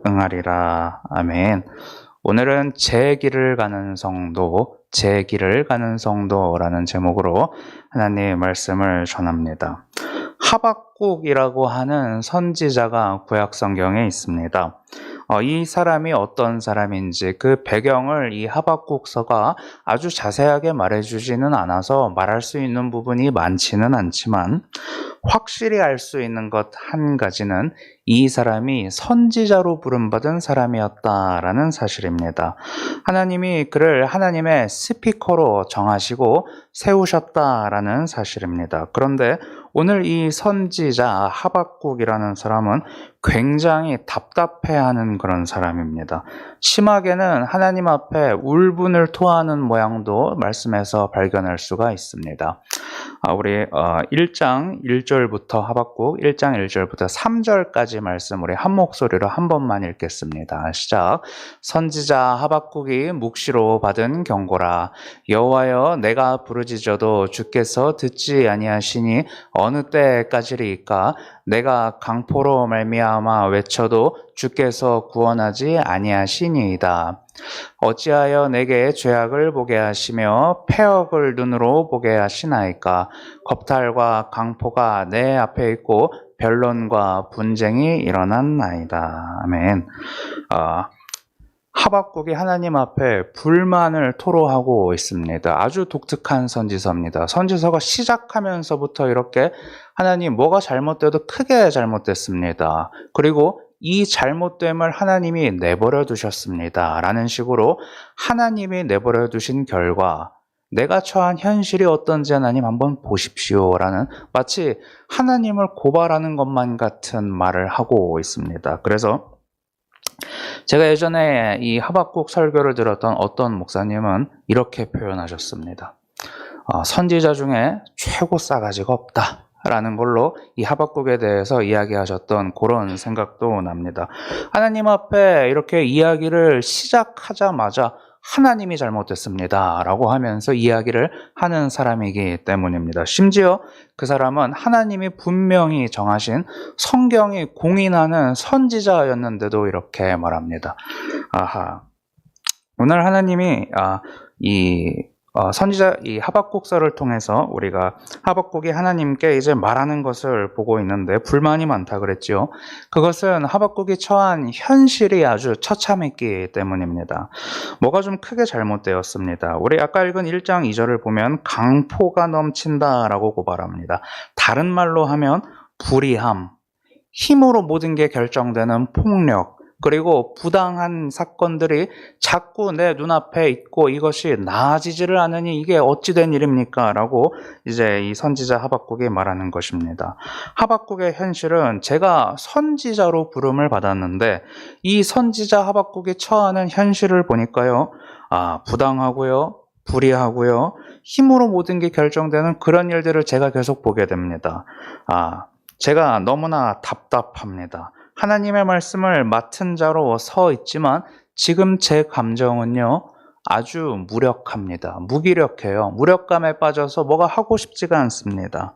응하리라. 아멘. 오늘은 제 길을 가는 성도, 제 길을 가는 성도라는 제목으로 하나님의 말씀을 전합니다. 하박국이라고 하는 선지자가 구약 성경에 있습니다. 이 사람이 어떤 사람인지 그 배경을 이 하박국서가 아주 자세하게 말해주지는 않아서 말할 수 있는 부분이 많지는 않지만 확실히 알 수 있는 것 한 가지는 이 사람이 선지자로 부름받은 사람이었다라는 사실입니다. 하나님이 그를 하나님의 스피커로 정하시고 세우셨다라는 사실입니다. 그런데 오늘 이 선지자 하박국이라는 사람은 굉장히 답답해하는 그런 사람입니다. 심하게는 하나님 앞에 울분을 토하는 모양도 말씀에서 발견할 수가 있습니다. 우리 1장 1절부터 하박국 1장 1절부터 3절까지 말씀 우리 한 목소리로 한 번만 읽겠습니다. 시작. 선지자 하박국이 묵시로 받은 경고라. 여호와여, 내가 부르짖어도 주께서 듣지 아니하시니 어느 때까지리이까? 내가 강포로 말미암아 외쳐도 주께서 구원하지 아니하시니이다. 어찌하여 내게 죄악을 보게 하시며 패역을 눈으로 보게 하시나이까? 겁탈과 강포가 내 앞에 있고 변론과 분쟁이 일어났나이다. 아멘. 하박국이 하나님 앞에 불만을 토로하고 있습니다. 아주 독특한 선지서입니다. 선지서가 시작하면서부터 이렇게 하나님 뭐가 잘못돼도 크게 잘못됐습니다. 그리고 이 잘못됨을 하나님이 내버려 두셨습니다. 라는 식으로 하나님이 내버려 두신 결과 내가 처한 현실이 어떤지 하나님 한번 보십시오. 라는 마치 하나님을 고발하는 것만 같은 말을 하고 있습니다. 그래서 제가 예전에 이 하박국 설교를 들었던 어떤 목사님은 이렇게 표현하셨습니다. 선지자 중에 최고 싸가지가 없다 라는 걸로 이 하박국에 대해서 이야기하셨던 그런 생각도 납니다. 하나님 앞에 이렇게 이야기를 시작하자마자 하나님이 잘못됐습니다 라고 하면서 이야기를 하는 사람이기 때문입니다. 심지어 그 사람은 하나님이 분명히 정하신 성경이 공인하는 선지자였는데도 이렇게 말합니다. 오늘 하나님이 선지자 이 하박국서를 통해서 우리가 하박국이 하나님께 이제 말하는 것을 보고 있는데 불만이 많다 그랬죠. 그것은 하박국이 처한 현실이 아주 처참했기 때문입니다. 뭐가 좀 크게 잘못되었습니다. 우리 아까 읽은 1장 2절을 보면 강포가 넘친다라고 고발합니다. 다른 말로 하면 불의함, 힘으로 모든 게 결정되는 폭력, 그리고 부당한 사건들이 자꾸 내 눈앞에 있고 이것이 나아지지를 않으니 이게 어찌 된 일입니까? 라고 이제 이 선지자 하박국이 말하는 것입니다. 하박국의 현실은 제가 선지자로 부름을 받았는데 이 선지자 하박국이 처하는 현실을 보니까요. 부당하고요. 불의하고요. 힘으로 모든 게 결정되는 그런 일들을 제가 계속 보게 됩니다. 제가 너무나 답답합니다. 하나님의 말씀을 맡은 자로 서 있지만 지금 제 감정은요 아주 무력합니다. 무기력해요. 무력감에 빠져서 뭐가 하고 싶지가 않습니다.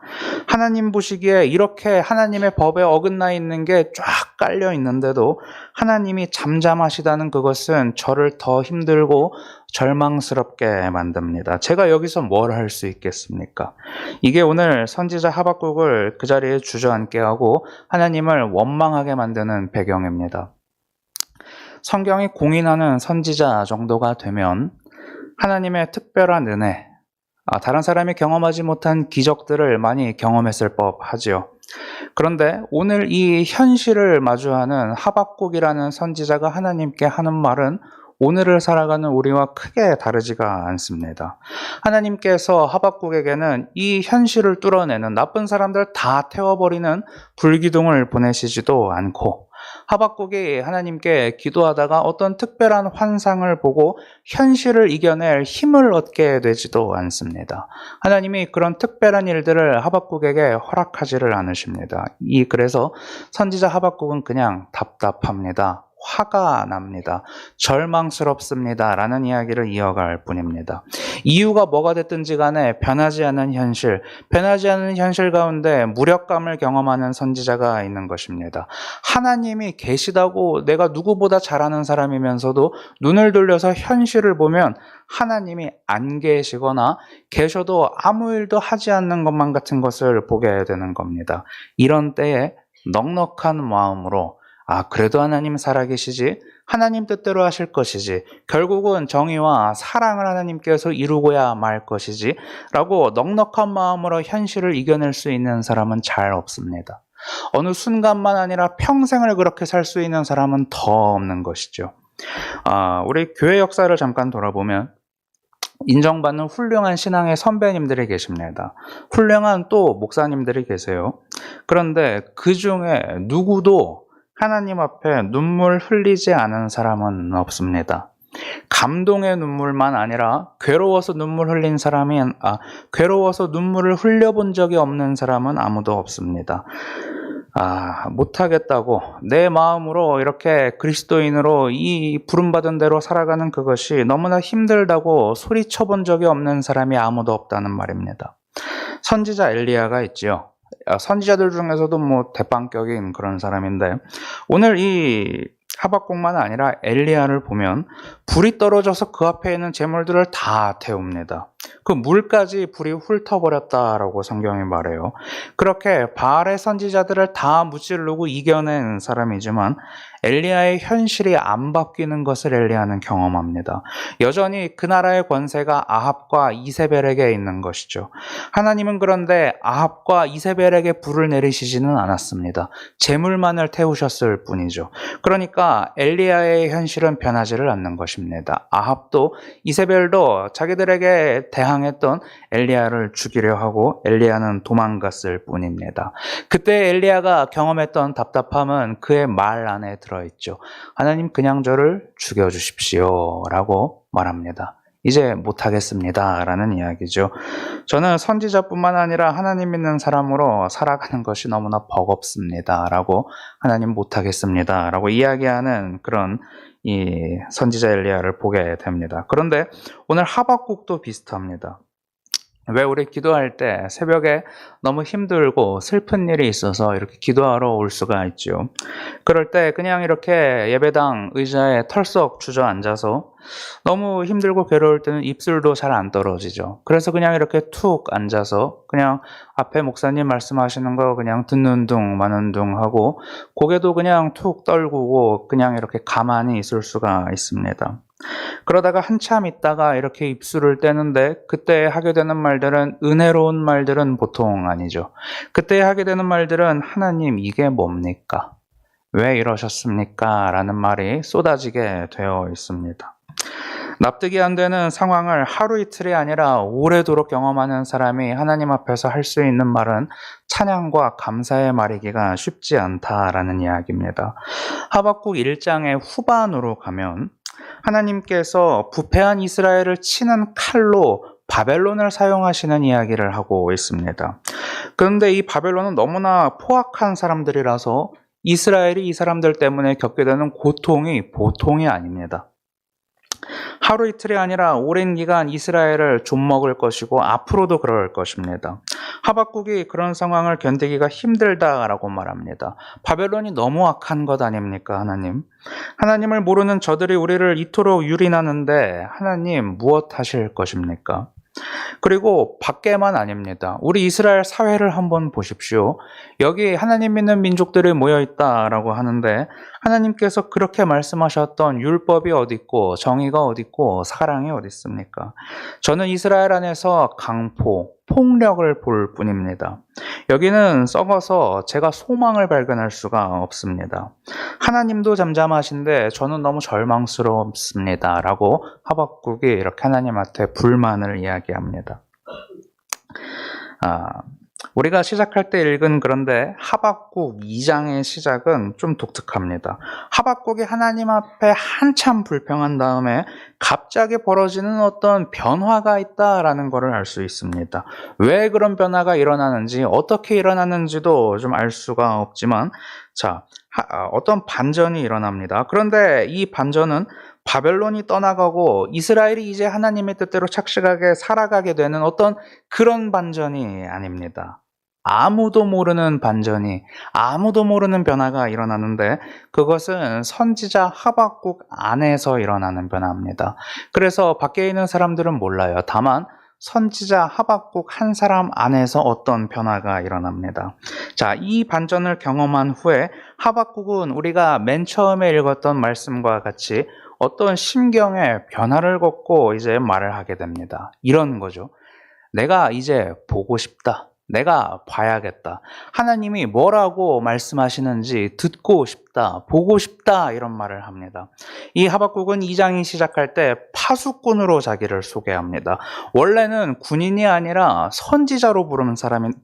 하나님 보시기에 이렇게 하나님의 법에 어긋나 있는 게 쫙 깔려 있는데도 하나님이 잠잠하시다는 그것은 저를 더 힘들고 절망스럽게 만듭니다. 제가 여기서 뭘 할 수 있겠습니까? 이게 오늘 선지자 하박국을 그 자리에 주저앉게 하고 하나님을 원망하게 만드는 배경입니다. 성경이 공인하는 선지자 정도가 되면 하나님의 특별한 은혜, 다른 사람이 경험하지 못한 기적들을 많이 경험했을 법하지요. 그런데 오늘 이 현실을 마주하는 하박국이라는 선지자가 하나님께 하는 말은 오늘을 살아가는 우리와 크게 다르지가 않습니다. 하나님께서 하박국에게는 이 현실을 뚫어내는 나쁜 사람들 다 태워버리는 불기둥을 보내시지도 않고 하박국이 하나님께 기도하다가 어떤 특별한 환상을 보고 현실을 이겨낼 힘을 얻게 되지도 않습니다. 하나님이 그런 특별한 일들을 하박국에게 허락하지를 않으십니다. 그래서 선지자 하박국은 그냥 답답합니다. 화가 납니다. 절망스럽습니다. 라는 이야기를 이어갈 뿐입니다. 이유가 뭐가 됐든지 간에 변하지 않는 현실 가운데 무력감을 경험하는 선지자가 있는 것입니다. 하나님이 계시다고 내가 누구보다 잘하는 사람이면서도 눈을 돌려서 현실을 보면 하나님이 안 계시거나 계셔도 아무 일도 하지 않는 것만 같은 것을 보게 되는 겁니다. 이런 때에 넉넉한 마음으로 그래도 하나님 살아계시지, 하나님 뜻대로 하실 것이지, 결국은 정의와 사랑을 하나님께서 이루고야 말 것이지 라고 넉넉한 마음으로 현실을 이겨낼 수 있는 사람은 잘 없습니다. 어느 순간만 아니라 평생을 그렇게 살 수 있는 사람은 더 없는 것이죠. 우리 교회 역사를 잠깐 돌아보면 인정받는 훌륭한 신앙의 선배님들이 계십니다. 훌륭한 또 목사님들이 계세요. 그런데 그 중에 누구도 하나님 앞에 눈물 흘리지 않은 사람은 없습니다. 감동의 눈물만 아니라 괴로워서 눈물을 흘려본 적이 없는 사람은 아무도 없습니다. 못하겠다고 내 마음으로 이렇게 그리스도인으로 이 부름받은 대로 살아가는 그것이 너무나 힘들다고 소리쳐본 적이 없는 사람이 아무도 없다는 말입니다. 선지자 엘리야가 있지요. 선지자들 중에서도 대빵격인 그런 사람인데, 오늘 이 하박국만 아니라 엘리야를 보면 불이 떨어져서 그 앞에 있는 재물들을 다 태웁니다. 그 물까지 불이 훑어버렸다라고 성경이 말해요. 그렇게 바알의 선지자들을 다 무찌르고 이겨낸 사람이지만 엘리야의 현실이 안 바뀌는 것을 엘리야는 경험합니다. 여전히 그 나라의 권세가 아합과 이세벨에게 있는 것이죠. 하나님은 그런데 아합과 이세벨에게 불을 내리시지는 않았습니다. 재물만을 태우셨을 뿐이죠. 그러니까 엘리야의 현실은 변하지를 않는 것입니다. 아합도 이세벨도 자기들에게 대항했던 엘리야를 죽이려 하고 엘리야는 도망갔을 뿐입니다. 그때 엘리야가 경험했던 답답함은 그의 말 안에 들어있죠. 하나님 그냥 저를 죽여주십시오 라고 말합니다. 이제 못하겠습니다 라는 이야기죠. 저는 선지자뿐만 아니라 하나님 믿는 사람으로 살아가는 것이 너무나 버겁습니다 라고, 하나님 못하겠습니다 라고 이야기하는 그런 이 선지자 엘리야를 보게 됩니다. 그런데 오늘 하박국도 비슷합니다. 왜 우리 기도할 때 새벽에 너무 힘들고 슬픈 일이 있어서 이렇게 기도하러 올 수가 있죠. 그럴 때 그냥 이렇게 예배당 의자에 털썩 주저앉아서 너무 힘들고 괴로울 때는 입술도 잘 안 떨어지죠. 그래서 그냥 이렇게 툭 앉아서 그냥 앞에 목사님 말씀하시는 거 그냥 듣는 둥 마는 둥 하고 고개도 그냥 툭 떨구고 그냥 이렇게 가만히 있을 수가 있습니다. 그러다가 한참 있다가 이렇게 입술을 떼는데 그때 하게 되는 말들은, 은혜로운 말들은 보통 아니죠. 그때 하게 되는 말들은 하나님 이게 뭡니까? 왜 이러셨습니까? 라는 말이 쏟아지게 되어 있습니다. 납득이 안 되는 상황을 하루 이틀이 아니라 오래도록 경험하는 사람이 하나님 앞에서 할 수 있는 말은 찬양과 감사의 말이기가 쉽지 않다라는 이야기입니다. 하박국 1장의 후반으로 가면 하나님께서 부패한 이스라엘을 치는 칼로 바벨론을 사용하시는 이야기를 하고 있습니다. 그런데 이 바벨론은 너무나 포악한 사람들이라서 이스라엘이 이 사람들 때문에 겪게 되는 고통이 보통이 아닙니다. 하루 이틀이 아니라 오랜 기간 이스라엘을 좀먹을 것이고 앞으로도 그럴 것입니다. 하박국이 그런 상황을 견디기가 힘들다라고 말합니다. 바벨론이 너무 악한 것 아닙니까, 하나님? 하나님을 모르는 저들이 우리를 이토록 유린하는데 하나님 무엇 하실 것입니까? 그리고 밖에만 아닙니다. 우리 이스라엘 사회를 한번 보십시오. 여기 하나님 믿는 민족들이 모여있다라고 하는데 하나님께서 그렇게 말씀하셨던 율법이 어디 있고 정의가 어디 있고 사랑이 어디 있습니까? 저는 이스라엘 안에서 강포, 폭력을 볼 뿐입니다. 여기는 썩어서 제가 소망을 발견할 수가 없습니다. 하나님도 잠잠하신데 저는 너무 절망스럽습니다 라고 하박국이 이렇게 하나님한테 불만을 이야기합니다. 우리가 시작할 때 읽은 그런데 하박국 2장의 시작은 좀 독특합니다. 하박국이 하나님 앞에 한참 불평한 다음에 갑자기 벌어지는 어떤 변화가 있다라는 것을 알 수 있습니다. 왜 그런 변화가 일어나는지, 어떻게 일어나는지도 좀 알 수가 없지만, 자, 어떤 반전이 일어납니다. 그런데 이 반전은 바벨론이 떠나가고 이스라엘이 이제 하나님의 뜻대로 착실하게 살아가게 되는 어떤 그런 반전이 아닙니다. 아무도 모르는 반전이, 아무도 모르는 변화가 일어나는데 그것은 선지자 하박국 안에서 일어나는 변화입니다. 그래서 밖에 있는 사람들은 몰라요. 다만 선지자 하박국 한 사람 안에서 어떤 변화가 일어납니다. 자, 이 반전을 경험한 후에 하박국은 우리가 맨 처음에 읽었던 말씀과 같이 어떤 심경의 변화를 겪고 이제 말을 하게 됩니다. 이런 거죠. 내가 이제 보고 싶다. 내가 봐야겠다. 하나님이 뭐라고 말씀하시는지 듣고 싶다. 보고 싶다. 이런 말을 합니다. 이 하박국은 2장이 시작할 때 파수꾼으로 자기를 소개합니다. 원래는 군인이 아니라 선지자로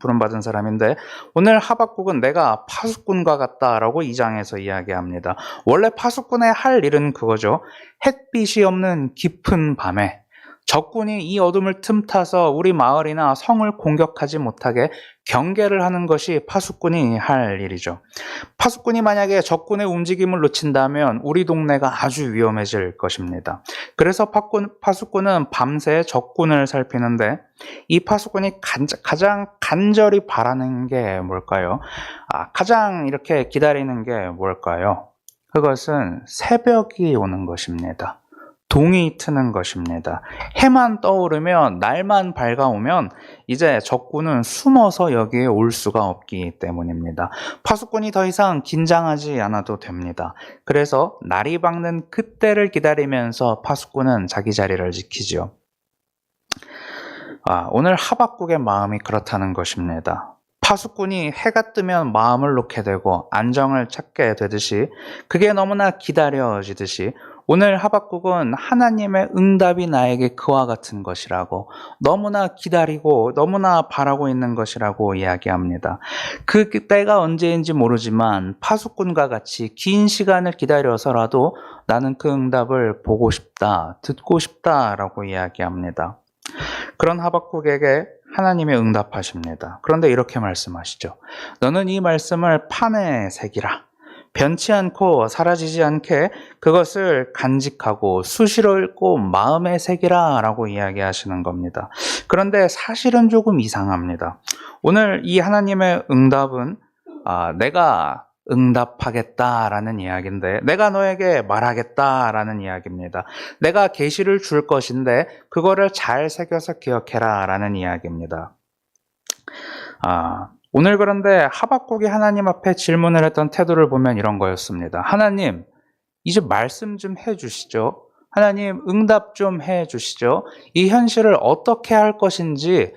부름받은 사람인데 오늘 하박국은 내가 파수꾼과 같다라고 2장에서 이야기합니다. 원래 파수꾼의 할 일은 그거죠. 햇빛이 없는 깊은 밤에 적군이 이 어둠을 틈타서 우리 마을이나 성을 공격하지 못하게 경계를 하는 것이 파수꾼이 할 일이죠. 파수꾼이 만약에 적군의 움직임을 놓친다면 우리 동네가 아주 위험해질 것입니다. 그래서 파수꾼은 밤새 적군을 살피는데 이 파수꾼이 가장 간절히 바라는 게 뭘까요? 가장 이렇게 기다리는 게 뭘까요? 그것은 새벽이 오는 것입니다. 동이 트는 것입니다. 해만 떠오르면, 날만 밝아오면 이제 적군은 숨어서 여기에 올 수가 없기 때문입니다. 파수꾼이 더 이상 긴장하지 않아도 됩니다. 그래서 날이 밝는 그때를 기다리면서 파수꾼은 자기 자리를 지키지요. 오늘 하박국의 마음이 그렇다는 것입니다. 파수꾼이 해가 뜨면 마음을 놓게 되고 안정을 찾게 되듯이, 그게 너무나 기다려지듯이 오늘 하박국은 하나님의 응답이 나에게 그와 같은 것이라고, 너무나 기다리고 너무나 바라고 있는 것이라고 이야기합니다. 그 때가 언제인지 모르지만 파수꾼과 같이 긴 시간을 기다려서라도 나는 그 응답을 보고 싶다, 듣고 싶다라고 이야기합니다. 그런 하박국에게 하나님이 응답하십니다. 그런데 이렇게 말씀하시죠. 너는 이 말씀을 판에 새기라. 변치 않고 사라지지 않게 그것을 간직하고 수시로 읽고 마음에 새기라 라고 이야기하시는 겁니다. 그런데 사실은 조금 이상합니다. 오늘 이 하나님의 응답은 내가 응답하겠다라는 이야기인데, 내가 너에게 말하겠다라는 이야기입니다. 내가 계시를 줄 것인데 그거를 잘 새겨서 기억해라 라는 이야기입니다. 오늘 그런데 하박국이 하나님 앞에 질문을 했던 태도를 보면 이런 거였습니다. 하나님, 이제 말씀 좀 해주시죠. 하나님, 응답 좀 해주시죠. 이 현실을 어떻게 할 것인지,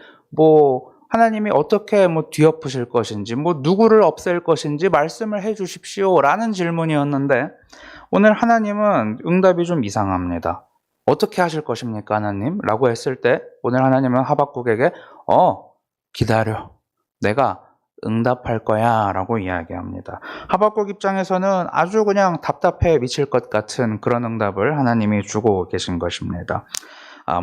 하나님이 어떻게 뒤엎으실 것인지, 누구를 없앨 것인지 말씀을 해주십시오 라는 질문이었는데, 오늘 하나님은 응답이 좀 이상합니다. 어떻게 하실 것입니까, 하나님? 라고 했을 때 오늘 하나님은 하박국에게 기다려. 내가 응답할 거야 라고 이야기합니다. 하박국 입장에서는 아주 그냥 답답해 미칠 것 같은 그런 응답을 하나님이 주고 계신 것입니다.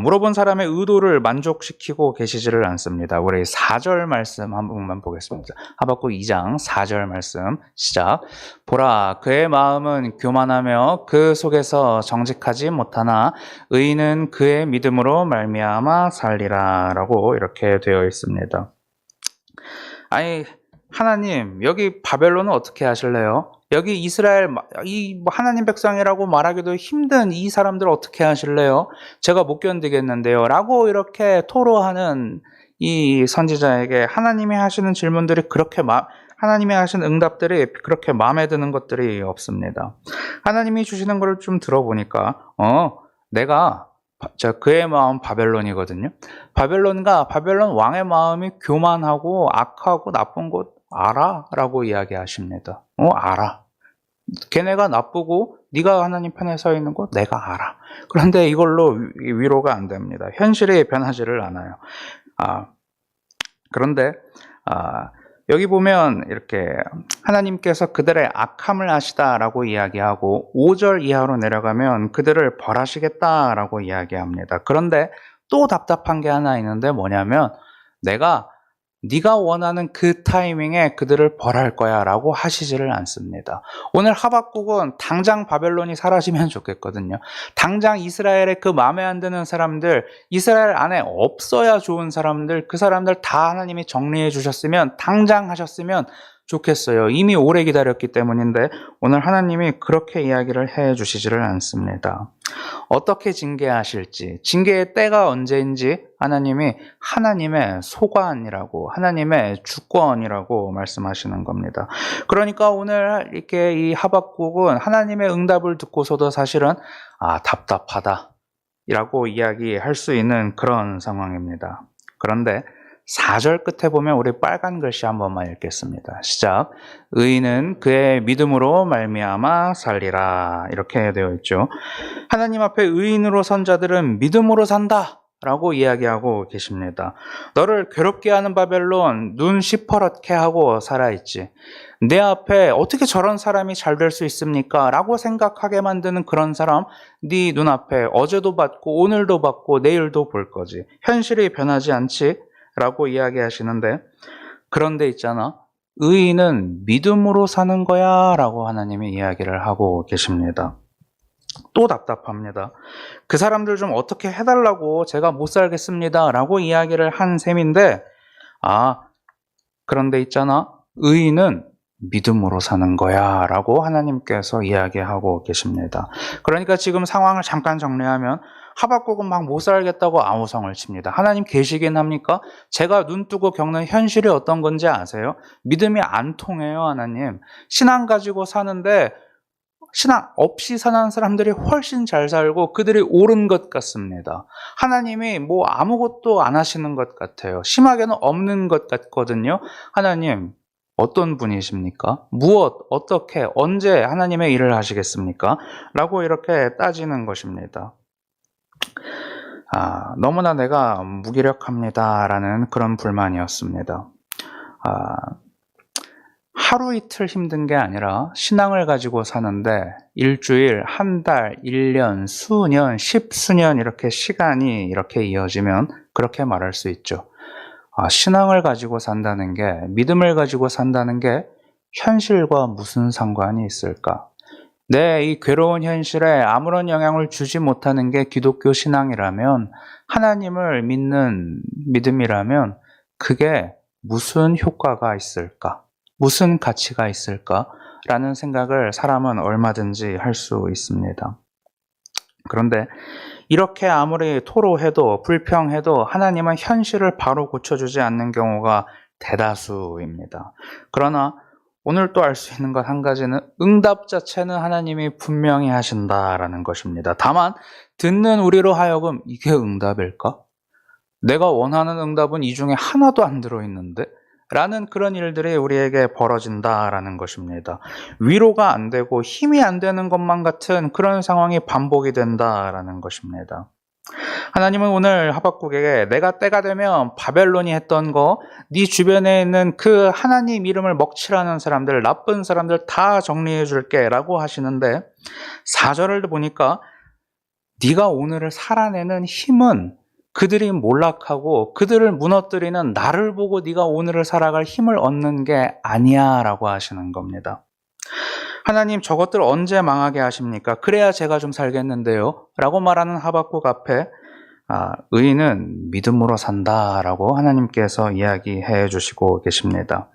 물어본 사람의 의도를 만족시키고 계시지를 않습니다. 우리 4절 말씀 한 번만 보겠습니다. 하박국 2장 4절 말씀 시작. 보라, 그의 마음은 교만하며 그 속에서 정직하지 못하나 의인은 그의 믿음으로 말미암아 살리라 라고 이렇게 되어 있습니다. 하나님, 여기 바벨론은 어떻게 하실래요? 여기 이스라엘, 하나님 백성이라고 말하기도 힘든 이 사람들 어떻게 하실래요? 제가 못 견디겠는데요. 라고 이렇게 토로하는 이 선지자에게 하나님이 하시는 질문들이 하나님이 하시는 응답들이 그렇게 마음에 드는 것들이 없습니다. 하나님이 주시는 걸 좀 들어보니까, 그의 마음 바벨론이거든요. 바벨론 왕의 마음이 교만하고 악하고 나쁜 것 알아? 라고 이야기하십니다. 알아. 걔네가 나쁘고 네가 하나님 편에 서 있는 거 내가 알아. 그런데 이걸로 위로가 안 됩니다. 현실이 변하지를 않아요. 그런데 여기 보면 이렇게 하나님께서 그들의 악함을 아시다라고 이야기하고 5절 이하로 내려가면 그들을 벌하시겠다라고 이야기합니다. 그런데 또 답답한 게 하나 있는데 뭐냐면 네가 원하는 그 타이밍에 그들을 벌할 거야 라고 하시지를 않습니다. 오늘 하박국은 당장 바벨론이 사라지면 좋겠거든요. 당장 이스라엘의 그 마음에 안 드는 사람들, 이스라엘 안에 없어야 좋은 사람들, 그 사람들 다 하나님이 정리해 주셨으면, 당장 하셨으면 좋겠어요. 이미 오래 기다렸기 때문인데 오늘 하나님이 그렇게 이야기를 해 주시지를 않습니다. 어떻게 징계하실지, 징계의 때가 언제인지 하나님이 하나님의 소관이라고, 하나님의 주권이라고 말씀하시는 겁니다. 그러니까 오늘 이렇게 이 하박국은 하나님의 응답을 듣고서도 사실은 답답하다 라고 이야기할 수 있는 그런 상황입니다. 그런데 4절 끝에 보면 우리 빨간 글씨 한 번만 읽겠습니다. 시작. 의인은 그의 믿음으로 말미암아 살리라. 이렇게 되어 있죠. 하나님 앞에 의인으로 선 자들은 믿음으로 산다 라고 이야기하고 계십니다. 너를 괴롭게 하는 바벨론 눈 시퍼렇게 하고 살아있지. 내 앞에 어떻게 저런 사람이 잘 될 수 있습니까? 라고 생각하게 만드는 그런 사람 네 눈앞에 어제도 봤고 오늘도 봤고 내일도 볼 거지. 현실이 변하지 않지? 라고 이야기하시는데, 그런데 있잖아, 의인은 믿음으로 사는 거야 라고 하나님이 이야기를 하고 계십니다. 또 답답합니다. 그 사람들 좀 어떻게 해달라고 제가 못 살겠습니다 라고 이야기를 한 셈인데, 그런데 있잖아, 의인은 믿음으로 사는 거야 라고 하나님께서 이야기하고 계십니다. 그러니까 지금 상황을 잠깐 정리하면 하박국은 막 못 살겠다고 아우성을 칩니다. 하나님 계시긴 합니까? 제가 눈 뜨고 겪는 현실이 어떤 건지 아세요? 믿음이 안 통해요. 하나님. 신앙 가지고 사는데 신앙 없이 사는 사람들이 훨씬 잘 살고 그들이 옳은 것 같습니다. 하나님이 뭐 아무것도 안 하시는 것 같아요. 심하게는 없는 것 같거든요. 하나님 어떤 분이십니까? 무엇, 어떻게, 언제 하나님의 일을 하시겠습니까? 라고 이렇게 따지는 것입니다. 너무나 내가 무기력합니다라는 그런 불만이었습니다. 하루 이틀 힘든 게 아니라 신앙을 가지고 사는데 일주일, 한 달, 1년, 수년, 10수년 이렇게 시간이 이렇게 이어지면 그렇게 말할 수 있죠. 신앙을 가지고 산다는 게, 믿음을 가지고 산다는 게 현실과 무슨 상관이 있을까? 이 괴로운 현실에 아무런 영향을 주지 못하는 게 기독교 신앙이라면, 하나님을 믿는 믿음이라면 그게 무슨 효과가 있을까? 무슨 가치가 있을까? 라는 생각을 사람은 얼마든지 할 수 있습니다. 그런데 이렇게 아무리 토로해도 불평해도 하나님은 현실을 바로 고쳐주지 않는 경우가 대다수입니다. 그러나 오늘 또 알 수 있는 것 한 가지는 응답 자체는 하나님이 분명히 하신다라는 것입니다. 다만 듣는 우리로 하여금 이게 응답일까? 내가 원하는 응답은 이 중에 하나도 안 들어있는데? 라는 그런 일들이 우리에게 벌어진다라는 것입니다. 위로가 안 되고 힘이 안 되는 것만 같은 그런 상황이 반복이 된다라는 것입니다. 하나님은 오늘 하박국에게 내가 때가 되면 바벨론이 했던 거, 네 주변에 있는 그 하나님 이름을 먹칠하는 사람들, 나쁜 사람들 다 정리해 줄게 라고 하시는데 4절을 보니까 네가 오늘을 살아내는 힘은 그들이 몰락하고 그들을 무너뜨리는 나를 보고 네가 오늘을 살아갈 힘을 얻는 게 아니야 라고 하시는 겁니다. 하나님 저것들 언제 망하게 하십니까? 그래야 제가 좀 살겠는데요 라고 말하는 하박국 앞에 의인은 믿음으로 산다라고 하나님께서 이야기해 주시고 계십니다.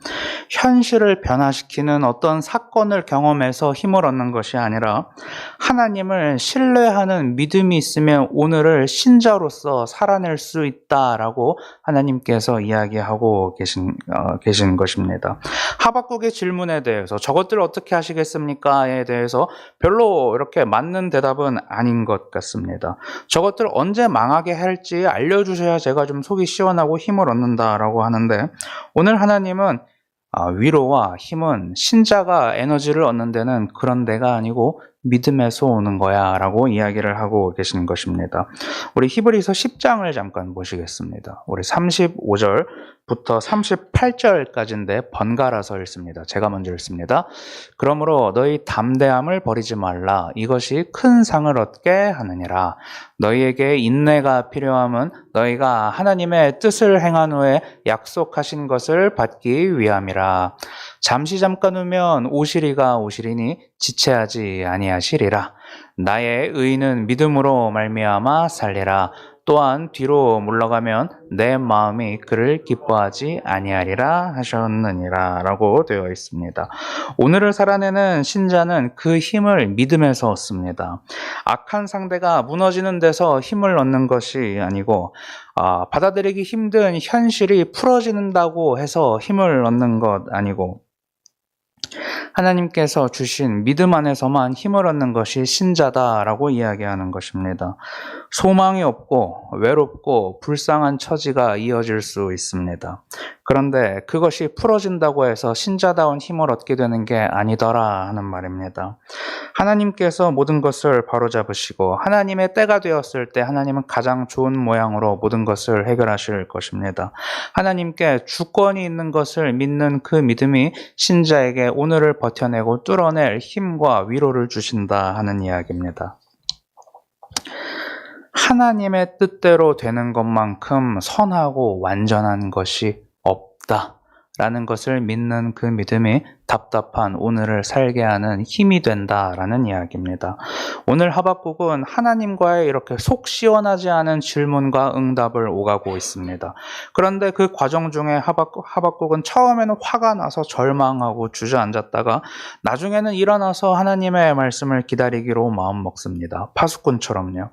현실을 변화시키는 어떤 사건을 경험해서 힘을 얻는 것이 아니라 하나님을 신뢰하는 믿음이 있으면 오늘을 신자로서 살아낼 수 있다라고 하나님께서 이야기하고 계신 것입니다. 하박국의 질문에 대해서 저것들 어떻게 하시겠습니까?에 대해서 별로 이렇게 맞는 대답은 아닌 것 같습니다. 저것들 언제 망하게 할지 알려주셔야 제가 좀 속이 시원하고 힘을 얻는다라고 하는데 오늘 하나님은 위로와 힘은 신자가 에너지를 얻는 데는 그런 데가 아니고 믿음에서 오는 거야 라고 이야기를 하고 계시는 것입니다. 우리 히브리서 10장을 잠깐 보시겠습니다. 우리 35절부터 38절까지인데 번갈아서 읽습니다. 제가 먼저 읽습니다. 그러므로 너희 담대함을 버리지 말라. 이것이 큰 상을 얻게 하느니라. 너희에게 인내가 필요함은 너희가 하나님의 뜻을 행한 후에 약속하신 것을 받기 위함이라. 잠시 잠깐 후면 오시리가 오시리니 지체하지 아니하시리라. 나의 의인은 믿음으로 말미암아 살리라. 또한 뒤로 물러가면 내 마음이 그를 기뻐하지 아니하리라 하셨느니라 라고 되어 있습니다. 오늘을 살아내는 신자는 그 힘을 믿음에서 얻습니다. 악한 상대가 무너지는 데서 힘을 얻는 것이 아니고 받아들이기 힘든 현실이 풀어진다고 해서 힘을 얻는 것 아니고 하나님께서 주신 믿음 안에서만 힘을 얻는 것이 신자다라고 이야기하는 것입니다. 소망이 없고 외롭고 불쌍한 처지가 이어질 수 있습니다. 그런데 그것이 풀어진다고 해서 신자다운 힘을 얻게 되는 게 아니더라 하는 말입니다. 하나님께서 모든 것을 바로잡으시고 하나님의 때가 되었을 때 하나님은 가장 좋은 모양으로 모든 것을 해결하실 것입니다. 하나님께 주권이 있는 것을 믿는 그 믿음이 신자에게 오늘을 버텨내고 뚫어낼 힘과 위로를 주신다 하는 이야기입니다. 하나님의 뜻대로 되는 것만큼 선하고 완전한 것이 없다라는 것을 믿는 그 믿음이 답답한 오늘을 살게 하는 힘이 된다라는 이야기입니다. 오늘 하박국은 하나님과의 이렇게 속 시원하지 않은 질문과 응답을 오가고 있습니다. 그런데 그 과정 중에 하박국은 처음에는 화가 나서 절망하고 주저앉았다가 나중에는 일어나서 하나님의 말씀을 기다리기로 마음먹습니다. 파수꾼처럼요.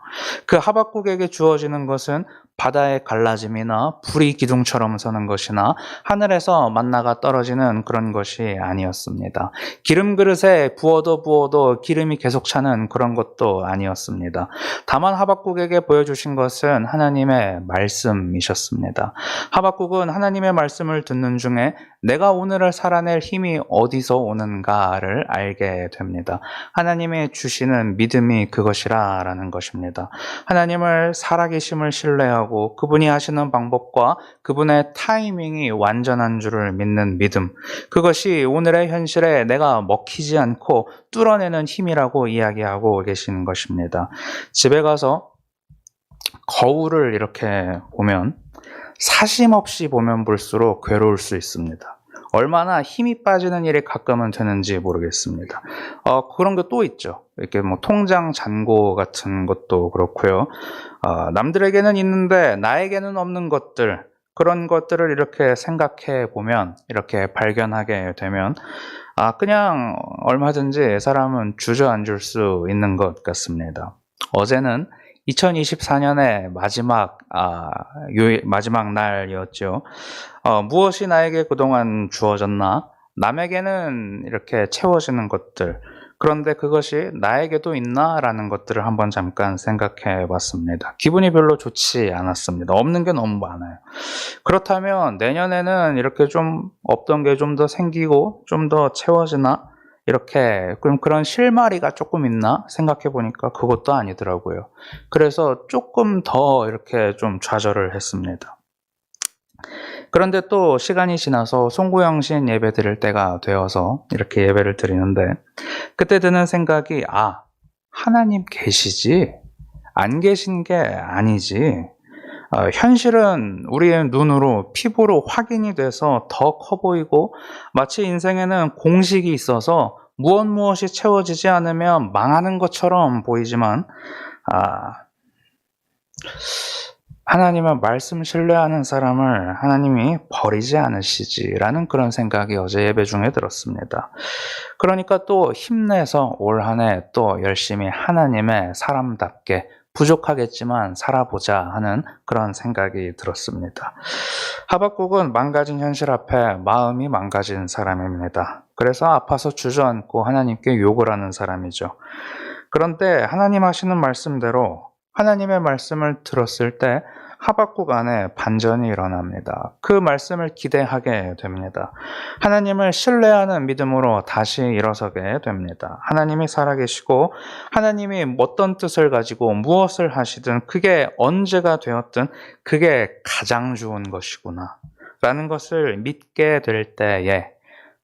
그 하박국에게 주어지는 것은 바다의 갈라짐이나 불이 기둥처럼 서는 것이나 하늘에서 만나가 떨어지는 그런 것이 아니었습니다. 기름 그릇에 부어도 기름이 계속 차는 그런 것도 아니었습니다. 다만 하박국에게 보여주신 것은 하나님의 말씀이셨습니다. 하박국은 하나님의 말씀을 듣는 중에 내가 오늘을 살아낼 힘이 어디서 오는가를 알게 됩니다. 하나님이 주시는 믿음이 그것이라는 것입니다. 하나님을 살아계심을 신뢰하고 그분이 하시는 방법과 그분의 타이밍이 완전한 줄을 믿는 믿음. 그것이 오늘의 현실에 내가 먹히지 않고 뚫어내는 힘이라고 이야기하고 계시는 것입니다. 집에 가서 거울을 이렇게 보면 사심 없이 보면 볼수록 괴로울 수 있습니다. 얼마나 힘이 빠지는 일이 가끔은 되는지 모르겠습니다. 그런 게 또 있죠. 이렇게 뭐 통장 잔고 같은 것도 그렇고요. 남들에게는 있는데 나에게는 없는 것들, 그런 것들을 이렇게 생각해 보면, 이렇게 발견하게 되면, 그냥 얼마든지 사람은 주저앉을 수 있는 것 같습니다. 어제는 2024년의 마지막 날이었죠. 무엇이 나에게 그동안 주어졌나? 남에게는 이렇게 채워지는 것들, 그런데 그것이 나에게도 있나? 라는 것들을 한번 잠깐 생각해 봤습니다. 기분이 별로 좋지 않았습니다. 없는 게 너무 많아요. 그렇다면 내년에는 이렇게 좀 없던 게 좀 더 생기고 좀 더 채워지나? 이렇게 그럼 그런 실마리가 조금 있나 생각해 보니까 그것도 아니더라고요. 그래서 조금 더 이렇게 좀 좌절을 했습니다. 그런데 또 시간이 지나서 송구영신 예배 드릴 때가 되어서 이렇게 예배를 드리는데 그때 드는 생각이 하나님 계시지 안 계신 게 아니지. 현실은 우리의 눈으로 피부로 확인이 돼서 더 커 보이고 마치 인생에는 공식이 있어서 무엇이 채워지지 않으면 망하는 것처럼 보이지만 하나님의 말씀 신뢰하는 사람을 하나님이 버리지 않으시지라는 그런 생각이 어제 예배 중에 들었습니다. 그러니까 또 힘내서 올 한 해 또 열심히 하나님의 사람답게 부족하겠지만 살아보자 하는 그런 생각이 들었습니다. 하박국은 망가진 현실 앞에 마음이 망가진 사람입니다. 그래서 아파서 주저앉고 하나님께 욕을 하는 사람이죠. 그런데 하나님 하시는 말씀대로 하나님의 말씀을 들었을 때 하박국 안에 반전이 일어납니다. 그 말씀을 기대하게 됩니다. 하나님을 신뢰하는 믿음으로 다시 일어서게 됩니다. 하나님이 살아계시고 하나님이 어떤 뜻을 가지고 무엇을 하시든 그게 언제가 되었든 그게 가장 좋은 것이구나 라는 것을 믿게 될 때에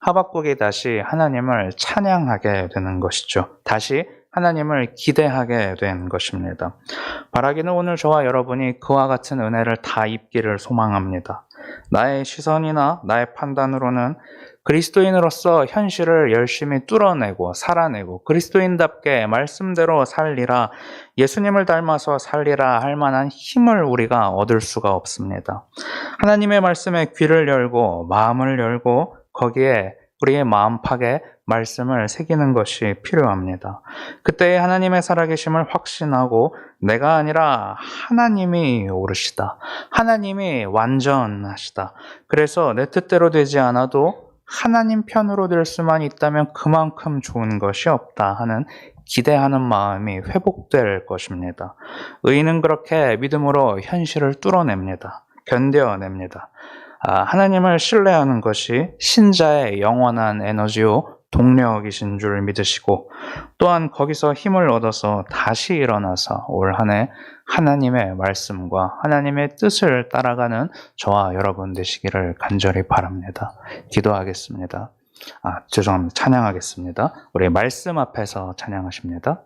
하박국이 다시 하나님을 찬양하게 되는 것이죠. 다시 하나님을 기대하게 된 것입니다. 바라기는 오늘 저와 여러분이 그와 같은 은혜를 다 입기를 소망합니다. 나의 시선이나 나의 판단으로는 그리스도인으로서 현실을 열심히 뚫어내고 살아내고 그리스도인답게 말씀대로 살리라, 예수님을 닮아서 살리라 할 만한 힘을 우리가 얻을 수가 없습니다. 하나님의 말씀에 귀를 열고 마음을 열고 거기에 우리의 마음팍에 말씀을 새기는 것이 필요합니다. 그때 하나님의 살아계심을 확신하고 내가 아니라 하나님이 옳으시다. 하나님이 완전하시다. 그래서 내 뜻대로 되지 않아도 하나님 편으로 될 수만 있다면 그만큼 좋은 것이 없다 하는 기대하는 마음이 회복될 것입니다. 의인은 그렇게 믿음으로 현실을 뚫어냅니다. 견뎌냅니다. 하나님을 신뢰하는 것이 신자의 영원한 에너지요 동력이신 줄 믿으시고 또한 거기서 힘을 얻어서 다시 일어나서 올 한 해 하나님의 말씀과 하나님의 뜻을 따라가는 저와 여러분 되시기를 간절히 바랍니다. 기도하겠습니다. 죄송합니다. 찬양하겠습니다. 우리 말씀 앞에서 찬양하십니다.